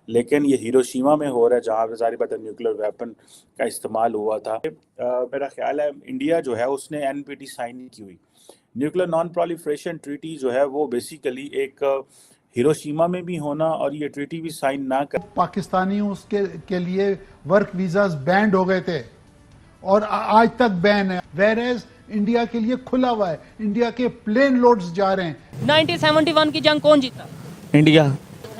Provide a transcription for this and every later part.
लेकिन ये हिरोशिमा में हो रहा है जहाँ पे सारी बात न्यूक्लियर वेपन का इस्तेमाल हुआ था। मेरा ख्याल है इंडिया जो है उसने एनपीटी साइन नहीं की हुई। न्यूक्लियर नॉन प्रोलिफरेशन ट्रीटी जो है वो बेसिकली एक हिरोशिमा में भी होना और ये ट्रीटी भी साइन ना कर पाकिस्तानियों उसके के लिए वर्क वीजाज बैंड हो गए थे और आज तक बैन है, वेरेज इंडिया के लिए खुला हुआ है। इंडिया के प्लेन लोड्स जा रहे हैं। 1971 की जंग कौन जीता? इंडिया।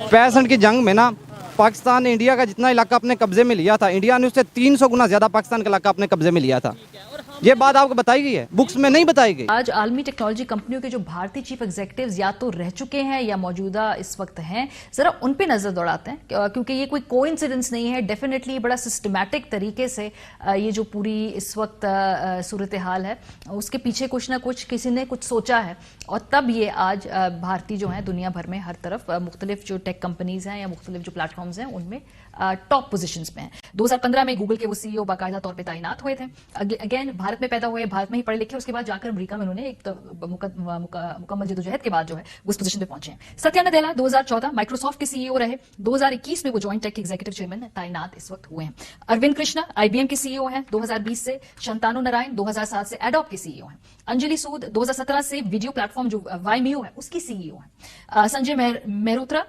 65 की जंग में ना पाकिस्तान ने इंडिया का जितना इलाका अपने कब्जे में लिया था, इंडिया ने उससे 300 गुना ज्यादा पाकिस्तान का इलाका अपने कब्जे में लिया था। ये बात आपको बताई गई है, बुक्स में नहीं बताई गई। आज आलमी टेक्नोलॉजी कंपनियों के जो भारतीय चीफ एग्जीक्यूटिव्स या तो रह चुके हैं या मौजूदा इस वक्त हैं, जरा उन पे नजर दौड़ाते हैं, क्योंकि ये कोई कोइंसिडेंस नहीं है। डेफिनेटली बड़ा सिस्टमैटिक तरीके से ये जो पूरी इस वक्त सूरत हाल है उसके पीछे कुछ ना कुछ किसी ने कुछ सोचा है और तब ये आज भारतीय जो है दुनिया भर में हर तरफ मुख्तलिफ जो टेक कंपनीज हैं या मुख्तलिफ जो प्लेटफॉर्म्स हैं उनमें टॉप पोजीशंस पे हैं। 2015 में गूगल के वो सीईओ बाकायदा तौर पे तैनात हुए थे। अगेन भारत में पैदा हुए, भारत में ही पढ़े लिखे, उसके बाद जाकर अमेरिका में उन्होंने एक मुकम्मल जदोजहद के बाद जो है उस पोजीशन पे पहुंचे हैं। सत्या नडेला 2014 माइक्रोसॉफ्ट के सीईओ रहे, 2021 में वो जॉइंट टेक एग्जीक्यूटिव चेयरमैन तैनात इस वक्त हुए हैं। अरविंद कृष्णा आईबीएम के सीईओ हैं 2020 से, शंतानु नारायण 2007 से एडोब के सीईओ हैं, अंजलि सूद 2017 से वीडियो प्लेटफॉर्म जो वाईमियो है उसकी सीईओ है, संजय मेहरोत्रा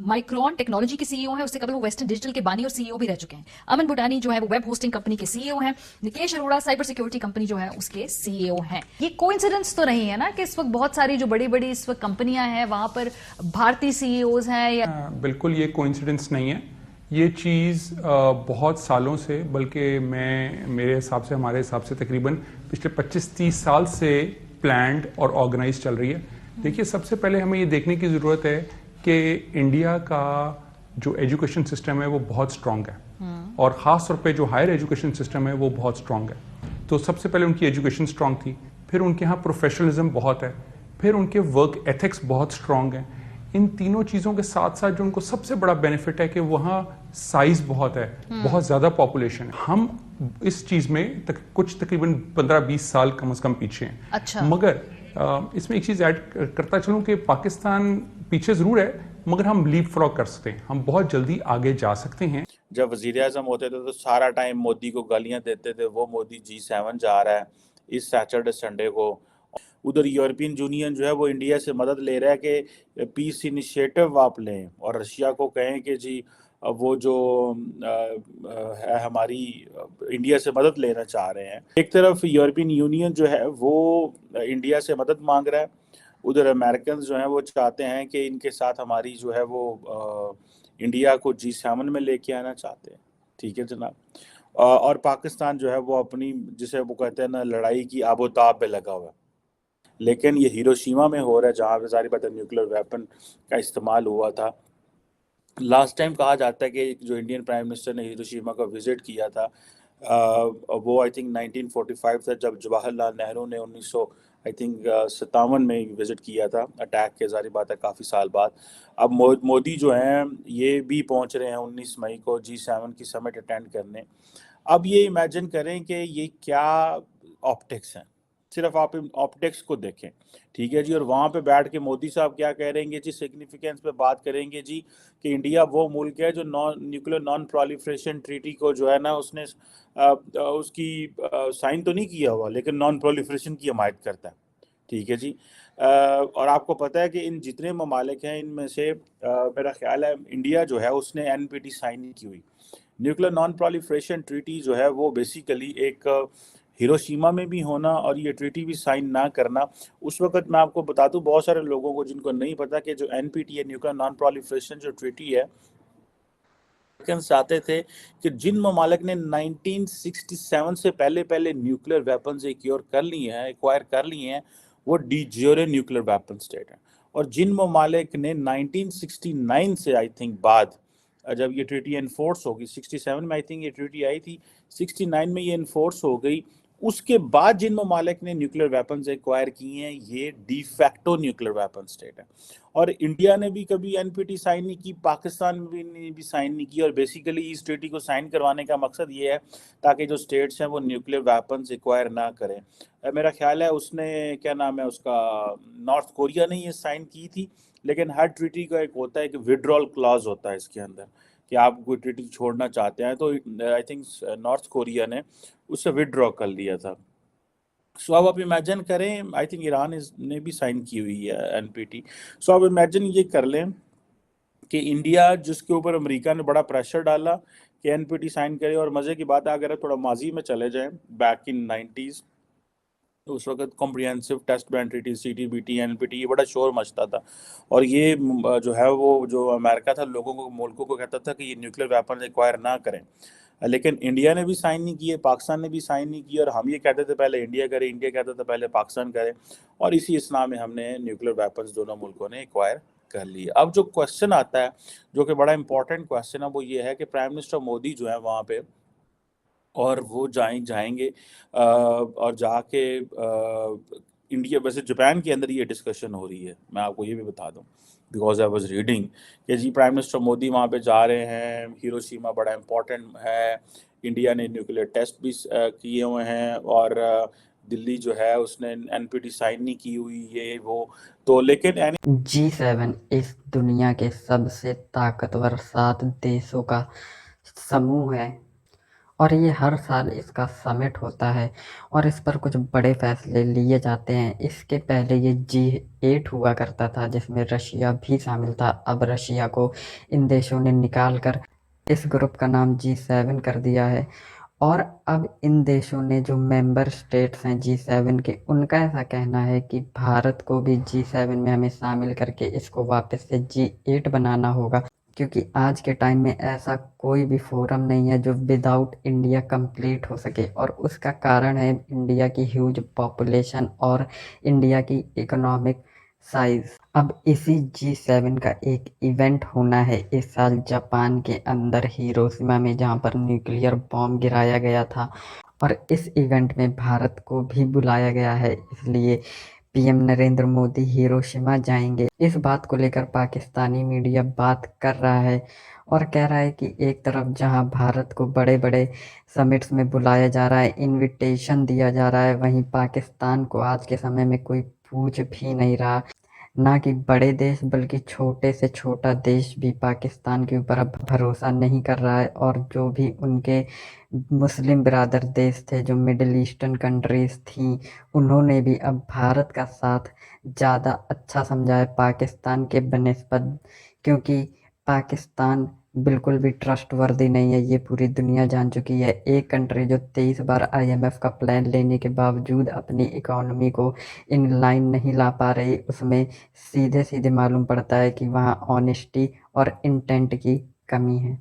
माइक्रोन टेक्नोलॉजी के सीईओ है, उससे कभी वो वेस्टर्न डिजिटल के बानी और सीईओ भी रह चुके हैं। अमन बुटानी जो है वो वेब होस्टिंग कंपनी के सीईओ हैं, Nikesh Arora cyber security company जो है उसके सीईओ हैं। ये कोइंसिडेंस तो नहीं है ना कि इस वक्त बहुत सारी जो बड़ी बड़ी इस वक्त कंपनियां हैं वहां पर भारतीय सीईओज हैं या बिल्कुल ये कोइंसिडेंस नहीं है। ये चीज़ बहुत सालों से, बल्कि मेरे हिसाब से, हमारे हिसाब से तकरीबन पिछले 25-30 साल से प्लान्ड और ऑर्गेनाइज चल रही है। देखिए, सबसे पहले हमें ये देखने की ज़रूरत है कि इंडिया का जो एजुकेशन सिस्टम है वो बहुत स्ट्रांग है और ख़ास तौर पे जो हायर एजुकेशन सिस्टम है वो बहुत स्ट्रांग है। तो सबसे पहले उनकी एजुकेशन स्ट्रांग थी, फिर उनके यहाँ प्रोफेशनलिज्म बहुत है, फिर उनके वर्क एथिक्स बहुत स्ट्रांग है। इन तीनों चीज़ों के साथ साथ जो उनको सबसे बड़ा बेनिफिट है कि वहाँ साइज बहुत है, बहुत ज़्यादा पॉपुलेशन है। हम इस चीज़ में कुछ तकरीबन 15-20 साल कम से कम पीछे हैं। अच्छा। मगर इसमें एक चीज़ ऐड करता चलूँ कि पाकिस्तान पीछे ज़रूर है मगर हम लीप फ्रॉग कर सकते हैं, हम बहुत जल्दी आगे जा सकते हैं। जब वजीर आजम होते थे तो सारा टाइम मोदी को गालियां देते थे, वो मोदी G7 जा रहा है इस सैटरडे संडे को। उधर यूरोपियन यूनियन जो है वो इंडिया से मदद ले रहा है कि पीस इनिशिएटिव आप लें और रशिया को कहें कि जी वो जो है हमारी इंडिया से मदद लेना चाह रहे हैं। एक तरफ यूरोपियन यूनियन जो है वो इंडिया से मदद मांग रहा है, उधर अमेरिकन जो हैं वो चाहते हैं कि इनके साथ हमारी जो है वो इंडिया को G7 में लेके आना चाहते हैं। ठीक है जनाब। और पाकिस्तान जो है वो अपनी, जिसे वो कहते हैं ना, लड़ाई की आबोताब पे लगा हुआ है। लेकिन ये हिरोशिमा में हो रहा है जहाँ पे सारी बात न्यूक्लियर वेपन का इस्तेमाल हुआ था। लास्ट टाइम कहा जाता है कि जो इंडियन प्राइम मिनिस्टर ने हिरोशिमा का विजिट किया था वो आई थिंक 1945 था, जब जवाहरलाल नेहरू ने 1957 में विजिट किया था अटैक के, जारी बात है काफ़ी साल बाद। अब मोदी जो हैं ये भी पहुंच रहे हैं 19 मई को G7 की समिट अटेंड करने। अब ये इमेजिन करें कि ये क्या ऑप्टिक्स हैं, सिर्फ आप ऑप्टिक्स को देखें, ठीक है जी। और वहाँ पे बैठ के मोदी साहब क्या करेंगे जी, सिग्निफिकेंस पे बात करेंगे जी कि इंडिया वो मुल्क है जो न्यूक्लियर नॉन प्रोलिफरेशन ट्रीटी को जो है ना उसने उसकी साइन तो नहीं किया हुआ लेकिन नॉन प्रोलिफरेशन की हमायत करता है। ठीक है जी। और आपको पता है कि इन जितने ममालिक हैं इनमें से मेरा ख्याल है इंडिया जो है उसने एनपीटी साइन नहीं की हुई। न्यूक्लियर नॉन प्रोलिफरेशन ट्रीटी जो है वो बेसिकली एक हिरोशिमा में भी होना और ये ट्रीटी भी साइन ना करना। उस वक्त मैं आपको बता दूं, बहुत सारे लोगों को जिनको नहीं पता कि जो एनपीटी है, न्यूक्लियर नॉन प्रोलिफरेशन जो ट्रीटी है, चाहते थे कि जिन ममालिक ने 1967 से पहले न्यूक्लियर वेपन्स एक्वायर कर लिए हैं वो डी ज्योरे न्यूक्लियर वेपन स्टेट है। और जिन ममालिक ने 1969 से आई थिंक बाद जब ये ट्रीटी इन्फोर्स होगी, 67 में आई थिंक ये ट्रीटी आई थी, 69 में ये इन्फोर्स हो गई, उसके बाद जिन ममालिक ने न्यूक्लियर वेपन्स एक्वायर किए हैं ये de facto nuclear weapon state है। और इंडिया ने भी कभी एनपीटी साइन नहीं की, पाकिस्तान ने भी साइन नहीं की। और बेसिकली इस ट्रीटी को साइन करवाने का मकसद ये है ताकि जो स्टेट्स हैं वो न्यूक्लियर वेपन्स एक्वायर ना करें। मेरा ख्याल है उसने, क्या नाम है उसका, नॉर्थ कोरिया ने ये साइन की थी लेकिन हर ट्रीटी का एक होता है कि विड्रॉल क्लॉज होता है इसके अंदर, कि आप कोई ट्रीटी छोड़ना चाहते हैं, तो आई थिंक नॉर्थ कोरिया ने उससे विड्रॉ कर लिया था। सो अब आप इमेजिन करें, आई थिंक ईरान ने भी साइन की हुई है एनपीटी। सो अब इमेजिन ये कर लें कि इंडिया, जिसके ऊपर अमेरिका ने बड़ा प्रेशर डाला कि एनपीटी साइन करे, और मज़े की बात है अगर आप थोड़ा माजी में चले जाएं, बैक इन 90s, तो उस वक्त comprehensive test ban treaty, CTBT, NPT, ये बड़ा शोर मचता था। और ये जो है वो जो अमेरिका था लोगों को, मुल्कों को कहता था कि ये न्यूक्लियर वेपन एक्वायर ना करें। लेकिन इंडिया ने भी साइन नहीं किए, पाकिस्तान ने भी साइन नहीं किया, और हम ये कहते थे पहले इंडिया करे, इंडिया कहता था पहले पाकिस्तान करे, और इसी इसना में हमने न्यूक्लियर वेपन्स दोनों मुल्कों ने एक्वायर कर लिए। अब जो क्वेश्चन आता है, जो कि बड़ा इंपॉर्टेंट क्वेश्चन है, वो ये है कि प्राइम मिनिस्टर मोदी जो है वहाँ पे, और वो जाएंगे और जाके इंडिया, वैसे जापान के अंदर ये डिस्कशन हो रही है, मैं आपको ये भी बता दूं, बिकॉज आई वाज रीडिंग कि जी प्राइम मिनिस्टर मोदी वहाँ पे जा रहे हैं, हिरोशिमा बड़ा इम्पोर्टेंट है, इंडिया ने न्यूक्लियर टेस्ट भी किए हुए हैं, और दिल्ली जो है उसने एनपीटी साइन नहीं की हुई, ये वो, तो लेकिन G7 इस दुनिया के सबसे ताकतवर 7 देशों का समूह है और ये हर साल इसका समिट होता है और इस पर कुछ बड़े फैसले लिए जाते हैं। इसके पहले ये G8 हुआ करता था जिसमें रशिया भी शामिल था। अब रशिया को इन देशों ने निकाल कर इस ग्रुप का नाम G7 कर दिया है और अब इन देशों ने, जो मेंबर स्टेट्स हैं G7 के, उनका ऐसा कहना है कि भारत को भी G7 में हमें शामिल करके इसको वापस से G8 बनाना होगा, क्योंकि आज के टाइम में ऐसा कोई भी फोरम नहीं है जो विदाउट इंडिया कंप्लीट हो सके। और उसका कारण है इंडिया की ह्यूज पॉपुलेशन और इंडिया की इकोनॉमिक साइज। अब इसी G7 का एक इवेंट होना है इस साल जापान के अंदर हिरोशिमा में, जहां पर न्यूक्लियर बॉम्ब गिराया गया था और इस इवेंट में भारत को भी बुलाया गया है। इसलिए पीएम नरेंद्र मोदी हिरोशिमा जाएंगे। इस बात को लेकर पाकिस्तानी मीडिया बात कर रहा है और कह रहा है कि एक तरफ जहां भारत को बड़े बड़े समिट्स में बुलाया जा रहा है, इनविटेशन दिया जा रहा है, वहीं पाकिस्तान को आज के समय में कोई पूछ भी नहीं रहा। ना कि बड़े देश बल्कि छोटे से छोटा देश भी पाकिस्तान के ऊपर अब भरोसा नहीं कर रहा है। और जो भी उनके मुस्लिम बिरादर देश थे, जो मिडिल ईस्टर्न कंट्रीज थी, उन्होंने भी अब भारत का साथ ज़्यादा अच्छा समझा है पाकिस्तान के बनिस्बत, क्योंकि पाकिस्तान बिल्कुल भी ट्रस्टवर्दी नहीं है, ये पूरी दुनिया जान चुकी है। एक कंट्री जो 23 बार IMF का प्लान लेने के बावजूद अपनी इकोनॉमी को इन लाइन नहीं ला पा रही, उसमें सीधे सीधे मालूम पड़ता है कि वहाँ ऑनेस्टी और इंटेंट की कमी है।